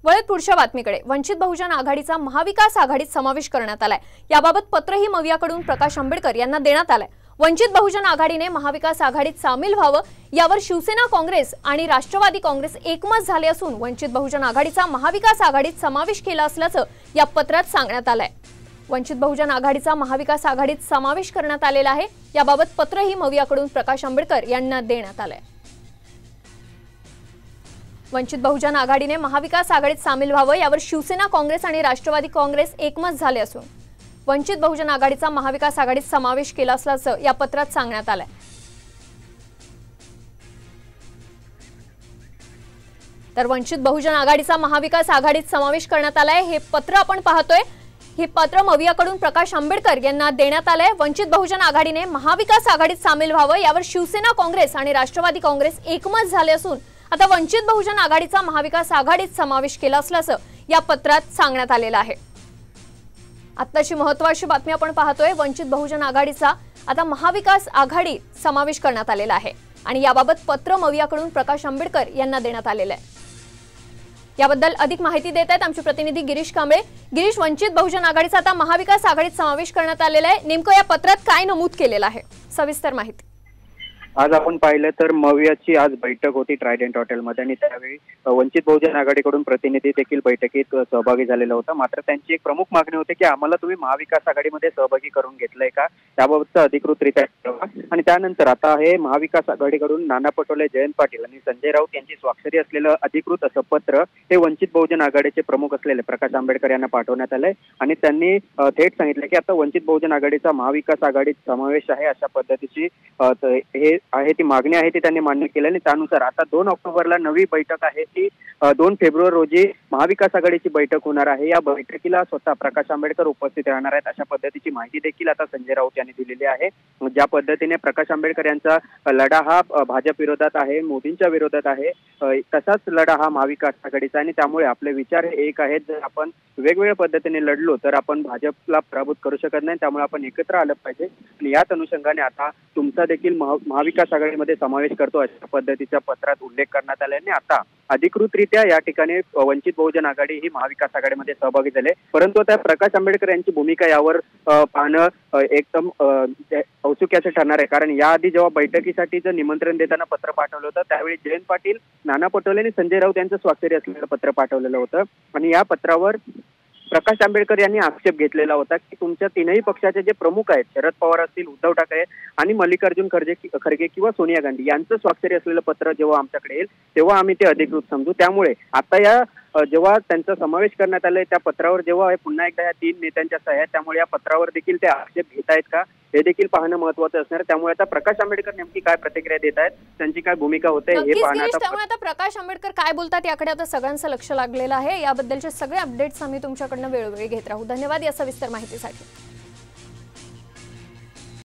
वळत पुढच्या बातमीकडे। वंचित बहुजन आघाडीचा महाविकास आघाडीत समावेश करण्यात आलाय। याबाबत पत्रही मवियाकडून प्रकाश आंबेडकर यांना देण्यात आलंय। वंचित बहुजन आघाडीने महाविकास आघाडीत सामील व्हावं यावर शिवसेना काँग्रेस आणि राष्ट्रवादी काँग्रेस एकमत झाले असून वंचित बहुजन आघाडीचा महाविकास आघाडीत समावेश केला असल्याचं या पत्रात सांगण्यात आलंय। वंचित बहुजन आघाडीचा महाविकास आघाडीत समावेश करण्यात आलेला आहे। याबाबत पत्रही मवियाकडून प्रकाश आंबेडकर यांना देण्यात आलंय। वंचित बहुजन आघाडीने महाविकास आघाडीत सामील व्हावं यावर शिवसेना काँग्रेस आणि राष्ट्रवादी काँग्रेस एकमत झाले असून वंचित बहुजन आघाडीचा महाविकास आघाडीत समावेश केला असल्याचं या पत्रात सांगण्यात आलंय। तर वंचित बहुजन आघाडीचा महाविकास आघाडीत समावेश करण्यात आलाय हे पत्र आपण पाहतोय। हे पत्र मवियाकडून प्रकाश आंबेडकर यांना देण्यात आलंय। वंचित बहुजन आघाडीने महाविकास आघाडीत सामील व्हावं यावर शिवसेना काँग्रेस आणि राष्ट्रवादी काँग्रेस एकमत झाले असून आता वंचित बहुजन आघाडीचा महाविकास आघाडीत समावेश केला असल्याचं या पत्रात सांगण्यात आलेलं आहे। आत्ताची महत्त्वाची बातमी आपण पाहतोय। वंचित बहुजन आघाडीचा आता महाविकास आघाडीत समावेश करण्यात आलेला आहे आणि याबाबत पत्र मवियाकडून प्रकाश आंबेडकर यांना देण्यात आलेलं आहे। याबद्दल अधिक माहिती देत आहेत आमचे प्रतिनिधी गिरीश कांबळे। गिरीश, वंचित बहुजन आघाडीचा आता महाविकास आघाडीत समावेश करण्यात आलेला आहे, नेमकं या पत्रात काय नमूद केलेलं आहे, सविस्तर माहिती। आज आपण पाहिलं तर मवियाची आज बैठक होती ट्रायडेंट हॉटेलमध्ये आणि त्यावेळी वंचित बहुजन आघाडीकडून प्रतिनिधी देखील बैठकीत सहभागी झालेला होता। मात्र त्यांची एक प्रमुख मागणी होती की आम्हाला तुम्ही महाविकास आघाडीमध्ये सहभागी करून घेतलंय का, त्याबाबतचा अधिकृतरित्या कळवा। आणि त्यानंतर आता हे महाविकास आघाडीकडून नाना पटोले, जयंत पाटील आणि संजय राऊत यांची स्वाक्षरी असलेलं अधिकृत असं पत्र हे वंचित बहुजन आघाडीचे प्रमुख असलेले प्रकाश आंबेडकर यांना पाठवण्यात आलंय आणि त्यांनी थेट सांगितलं की आता वंचित बहुजन आघाडीचा महाविकास आघाडीत समावेश आहे अशा पद्धतीची हे आहे ती मागणी आहे ती त्यांनी मान्य केली आणि त्यानुसार आता 2 ऑक्टोबरला नवी बैठक आहे ती 2 फेब्रुवारी रोजी महाविकास आघाडीची बैठक होणार आहे। या बैठकीला स्वतः प्रकाश आंबेडकर उपस्थित राहणार आहेत अशा पद्धतीची माहिती देखील आता संजय राऊत यांनी दिलेली आहे। ज्या पद्धतीने प्रकाश आंबेडकर यांचा लढा हा भाजप विरोधात आहे, मोदींच्या विरोधात आहे, तसाच लढा हा महाविकास आघाडीचा आणि त्यामुळे आपले विचार हे एक आहेत। जर आपण वेगवेगळ्या पद्धतीने लढलो तर आपण भाजपला पराभूत करू शकत नाही, त्यामुळे आपण एकत्र आलं पाहिजे आणि याच अनुषंगाने आता तुमचा देखील महाविकास आघाडीमध्ये समावेश करतो अशा पद्धतीच्या पत्रात उल्लेख करण्यात आल्याने आता अधिकृतरित्या या ठिकाणी वंचित बहुजन आघाडी ही महाविकास आघाडीमध्ये सहभागी झाले। परंतु त्या प्रकाश आंबेडकर यांची भूमिका यावर पाहणं एकदम औत्सुक्याचं ठरणार आहे, कारण याआधी जेव्हा बैठकीसाठीचं निमंत्रण देताना पत्र पाठवलं होतं त्यावेळी जयंत पाटील, नाना पटोले आणि संजय राऊत यांचं स्वाक्षरी असलेलं पत्र पाठवलेलं होतं आणि या पत्रावर प्रकाश आंबेडकर यांनी आक्षेप घेतलेला होता की तुमच्या तीनही पक्षाचे जे प्रमुख आहेत, शरद पवार असतील, उद्धव ठाकरे आणि मल्लिकार्जुन खरगे किंवा सोनिया गांधी यांचं स्वाक्षरी असलेलं पत्र जेव्हा आमच्याकडे येईल तेव्हा आम्ही ते अधिकृत समजू। त्यामुळे आता या जेव्हा त्यांचा समावेश करण्यात आलाय त्या पत्रावर जेव्हा पुन्हा एकदा या 3 नेत्यांच्या सह्या आहेत त्यामुळे या पत्रावर देखील ते आक्षेप घेत आहेत का हे देखील पाहणं महत्त्वाचं असणार। त्यामुळे आता प्रकाश आंबेडकर नेमकी काय प्रतिक्रिया देत आहेत, त्यांची काय भूमिका होते हे पाहणं। त्यामुळे आता प्रकाश आंबेडकर काय बोलतात याकडे आता सगळ्यांचं लक्ष लागलेलं आहे। याबद्दलचे सगळे अपडेट्स आम्ही तुमच्याकडनं वेळोवेळी घेत राहू। धन्यवाद या सविस्तर माहितीसाठी।